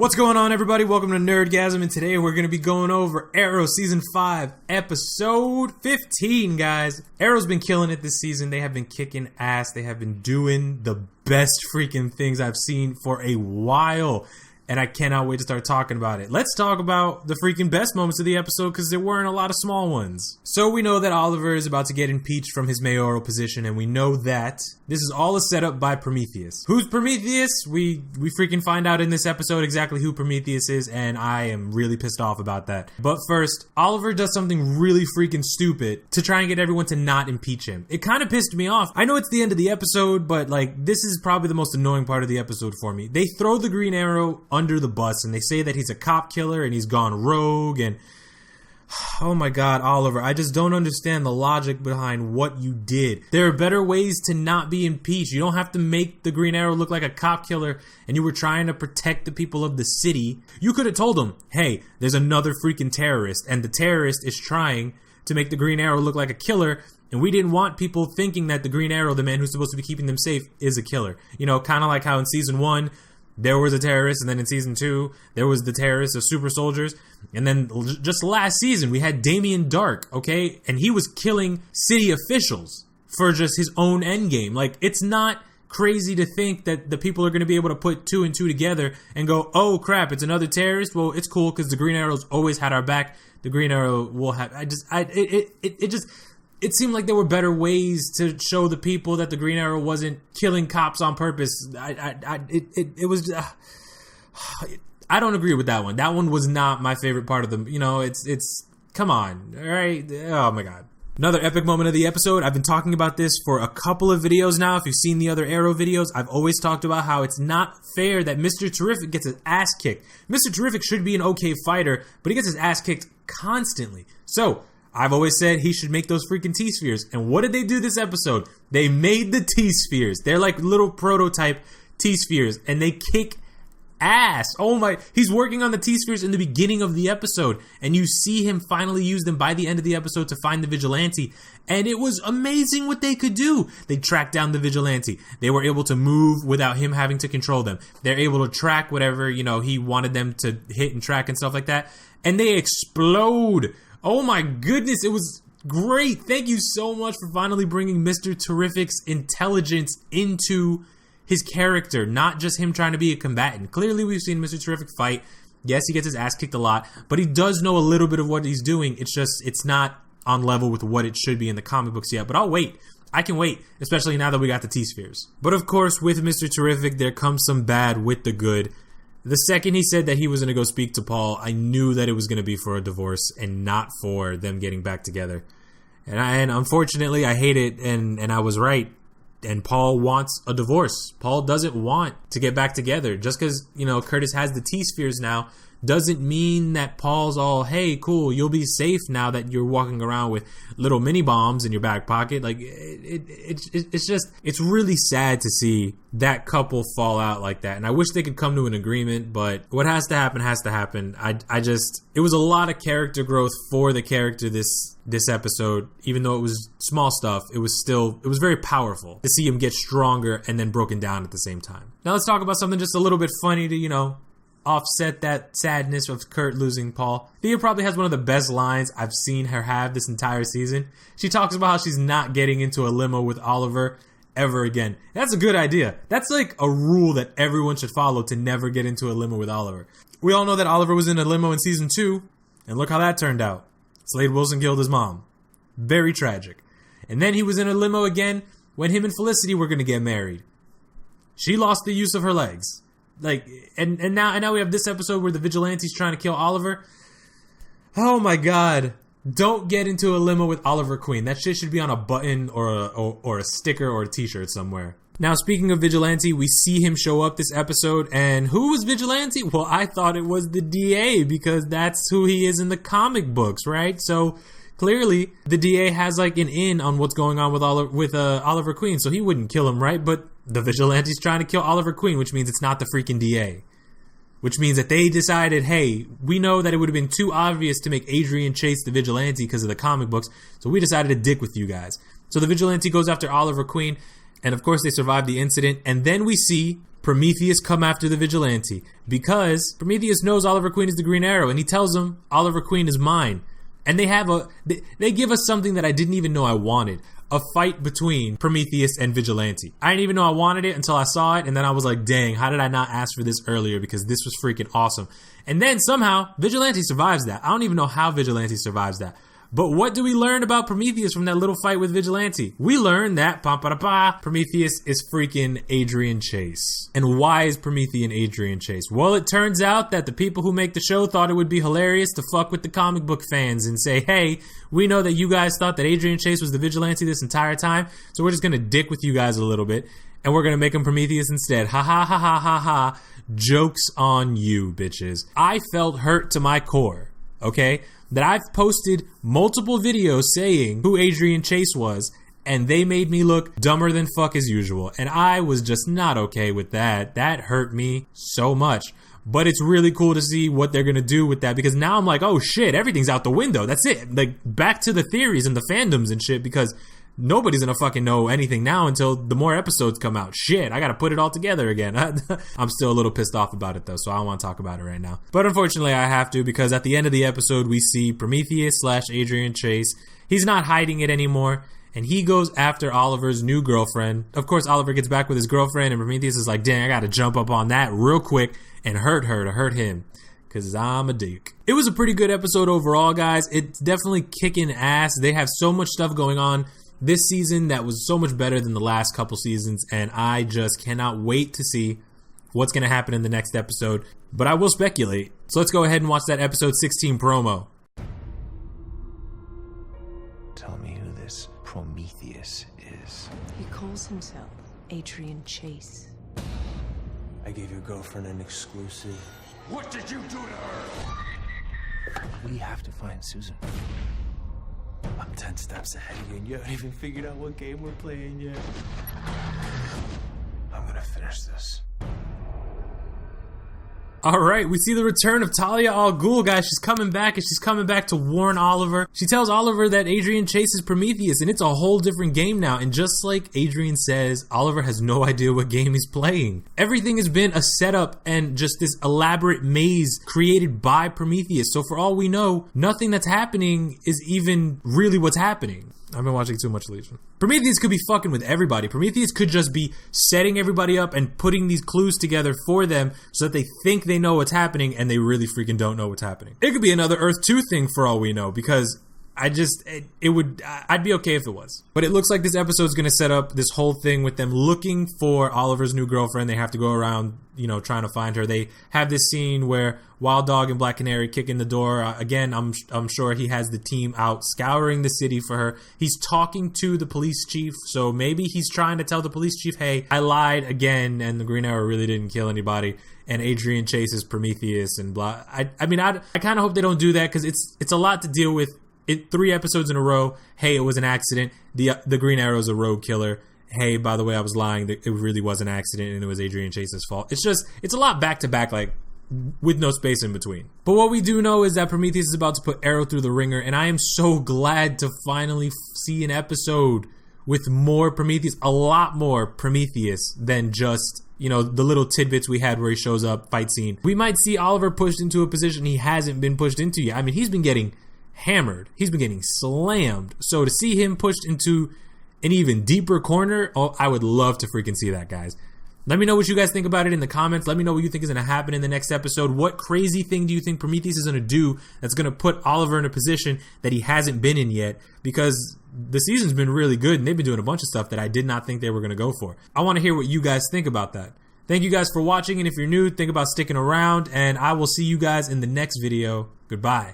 What's going on, everybody? Welcome to Nerdgasm, and today we're going to be going over Arrow Season 5, Episode 15, guys. Arrow's been killing it this season. They have been kicking ass. They have been doing the best freaking things I've seen for a while, and I cannot wait to start talking about it. Let's talk about the freaking best moments of the episode, because there weren't a lot of small ones. So we know that Oliver is about to get impeached from his mayoral position, and we know that this is all a setup by Prometheus. Who's Prometheus? We freaking find out in this episode exactly who Prometheus is, and I am really pissed off about that. But first, Oliver does something really freaking stupid to try and get everyone to not impeach him. It kind of pissed me off. I know it's the end of the episode, but like, this is probably the most annoying part of the episode for me. They throw the Green Arrow under the bus, and they say that he's a cop killer and he's gone rogue, and oh my god, Oliver, I just don't understand the logic behind what you did. There are better ways to not be impeached. You don't have to make the Green Arrow look like a cop killer, and you were trying to protect the people of the city. You could have told him, hey, there's another freaking terrorist, and the terrorist is trying to make the Green Arrow look like a killer, and we didn't want people thinking that the Green Arrow, the man who's supposed to be keeping them safe, is a killer. You know, kind of like how in Season 1, there was a terrorist, and then in Season 2, there was the terrorist of super soldiers, and then just last season, we had Damien Dark, okay? And he was killing city officials for just his own endgame. Like, it's not crazy to think that the people are going to be able to put two and two together and go, oh crap, it's another terrorist? Well, it's cool, because the Green Arrow's always had our back. The Green Arrow will have... It seemed like there were better ways to show the people that the Green Arrow wasn't killing cops on purpose. It was... I don't agree with that one. That one was not my favorite part of the... You know, it's... Come on. All right? Oh, my God. Another epic moment of the episode. I've been talking about this for a couple of videos now. If you've seen the other Arrow videos, I've always talked about how it's not fair that Mr. Terrific gets his ass kicked. Mr. Terrific should be an okay fighter, but he gets his ass kicked constantly. So... I've always said he should make those freaking T-Spheres. And what did they do this episode? They made the T-Spheres. They're like little prototype T-Spheres. And they kick ass. Oh my. He's working on the T-Spheres in the beginning of the episode. And you see him finally use them by the end of the episode to find the Vigilante. And it was amazing what they could do. They tracked down the Vigilante. They were able to move without him having to control them. They're able to track whatever, you know, he wanted them to hit and track and stuff like that. And they explode. Oh my goodness, it was great. Thank you so much for finally bringing Mr. Terrific's intelligence into his character, not just him trying to be a combatant. Clearly, we've seen Mr. Terrific fight. Yes, he gets his ass kicked a lot, but he does know a little bit of what he's doing. It's just, it's not on level with what it should be in the comic books yet, but I'll wait. I can wait, especially now that we got the T-Spheres. But of course, with Mr. Terrific, there comes some bad with the good. The second he said that he was going to go speak to Paul, I knew that it was going to be for a divorce and not for them getting back together. And unfortunately, I hate it, and I was right. And Paul wants a divorce. Paul doesn't want to get back together. Just because, you know, Curtis has the T-Spheres now doesn't mean that Paul's all, hey, cool, you'll be safe now that you're walking around with little mini bombs in your back pocket. Like, it's just, it's really sad to see that couple fall out like that. And I wish they could come to an agreement, but what has to happen has to happen. It was a lot of character growth for the character this episode. Even though it was small stuff, it was very powerful to see him get stronger and then broken down at the same time. Now let's talk about something just a little bit funny to, you know, offset that sadness of Kurt losing Paul. Thea probably has one of the best lines I've seen her have this entire season. She talks about how she's not getting into a limo with Oliver ever again. That's a good idea. That's like a rule that everyone should follow, to never get into a limo with Oliver. We all know that Oliver was in a limo in Season 2, and look how that turned out. Slade Wilson killed his mom. Very tragic. And then he was in a limo again when him and Felicity were going to get married. She lost the use of her legs. Like, and now we have this episode where the Vigilante's trying to kill Oliver. Oh my god. Don't get into a limo with Oliver Queen. That shit should be on a button or a sticker or a t-shirt somewhere. Now, speaking of Vigilante, we see him show up this episode, and who was Vigilante? Well, I thought it was the DA, because that's who he is in the comic books, right? So, clearly, the DA has like an in on what's going on with Oliver Queen, so he wouldn't kill him, right? But the Vigilante's trying to kill Oliver Queen, which means it's not the freaking DA. Which means that they decided, hey, we know that it would have been too obvious to make Adrian chase the Vigilante because of the comic books, so we decided to dick with you guys. So the Vigilante goes after Oliver Queen, and of course they survive the incident, and then we see Prometheus come after the Vigilante because Prometheus knows Oliver Queen is the Green Arrow, and he tells him Oliver Queen is mine. And they give us something that I didn't even know I wanted. A fight between Prometheus and Vigilante. I didn't even know I wanted it until I saw it, and then I was like, dang, how did I not ask for this earlier? Because this was freaking awesome. And then somehow, Vigilante survives that. I don't even know how Vigilante survives that. But what do we learn about Prometheus from that little fight with Vigilante? We learn that Prometheus is freaking Adrian Chase. And why is Prometheus Adrian Chase? Well, it turns out that the people who make the show thought it would be hilarious to fuck with the comic book fans and say, hey, we know that you guys thought that Adrian Chase was the Vigilante this entire time, so we're just gonna dick with you guys a little bit, and we're gonna make him Prometheus instead. Ha ha ha ha ha ha. Joke's on you, bitches. I felt hurt to my core, okay? That I've posted multiple videos saying who Adrian Chase was, and they made me look dumber than fuck as usual. And I was just not okay with that. That hurt me so much. But it's really cool to see what they're gonna do with that, because now I'm like, oh shit, everything's out the window. That's it. Like, back to the theories and the fandoms and shit, because nobody's gonna fucking know anything now until the more episodes come out. Shit, I gotta put it all together again. I'm still a little pissed off about it though, so I don't want to talk about it right now. But unfortunately I have to, because at the end of the episode we see Prometheus / Adrian Chase. He's not hiding it anymore, and he goes after Oliver's new girlfriend. Of course, Oliver gets back with his girlfriend, and Prometheus is like, dang, I gotta jump up on that real quick and hurt her to hurt him, because I'm a dick. It was a pretty good episode overall, guys. It's definitely kicking ass. They have so much stuff going on this season that was so much better than the last couple seasons, and I just cannot wait to see what's going to happen in the next episode. But I will speculate. So let's go ahead and watch that episode 16 promo. Tell me who this Prometheus is. He calls himself Adrian Chase. I gave your girlfriend an exclusive. What did you do to her? We have to find Susan. I'm 10 steps ahead of you, and you haven't even figured out what game we're playing yet. I'm gonna finish this. Alright, we see the return of Talia al Ghul, guys. She's coming back, and she's coming back to warn Oliver. She tells Oliver that Adrian chases Prometheus, and it's a whole different game now. And just like Adrian says, Oliver has no idea what game he's playing. Everything has been a setup and just this elaborate maze created by Prometheus. So for all we know, nothing that's happening is even really what's happening. I've been watching too much Legion. Prometheus could be fucking with everybody. Prometheus could just be setting everybody up and putting these clues together for them so that they think they know what's happening and they really freaking don't know what's happening. It could be another Earth 2 thing for all we know, because I'd be okay if it was. But it looks like this episode's gonna set up this whole thing with them looking for Oliver's new girlfriend. They have to go around, trying to find her. They have this scene where Wild Dog and Black Canary kick in the door. Again, I'm sure he has the team out scouring the city for her. He's talking to the police chief, so maybe he's trying to tell the police chief, hey, I lied again, and the Green Arrow really didn't kill anybody, and Adrian chases Prometheus and blah. I kind of hope they don't do that, because it's a lot to deal with. 3 episodes in a row, hey, it was an accident. The Green Arrow's a rogue killer. Hey, by the way, I was lying. It really was an accident, and it was Adrian Chase's fault. It's a lot back to back, like, with no space in between. But what we do know is that Prometheus is about to put Arrow through the ringer, and I am so glad to finally see an episode with more Prometheus, a lot more Prometheus than just, the little tidbits we had where he shows up, fight scene. We might see Oliver pushed into a position he hasn't been pushed into yet. I mean, he's been getting hammered. He's been getting slammed. So to see him pushed into an even deeper corner, I would love to freaking see that, guys. Let me know what you guys think about it in the comments. Let me know what you think is going to happen in the next episode. What crazy thing do you think Prometheus is going to do that's going to put Oliver in a position that he hasn't been in yet? Because the season's been really good, and they've been doing a bunch of stuff that I did not think they were going to go for. I want to hear what you guys think about that. Thank you guys for watching, and if you're new, think about sticking around, and I will see you guys in the next video. Goodbye.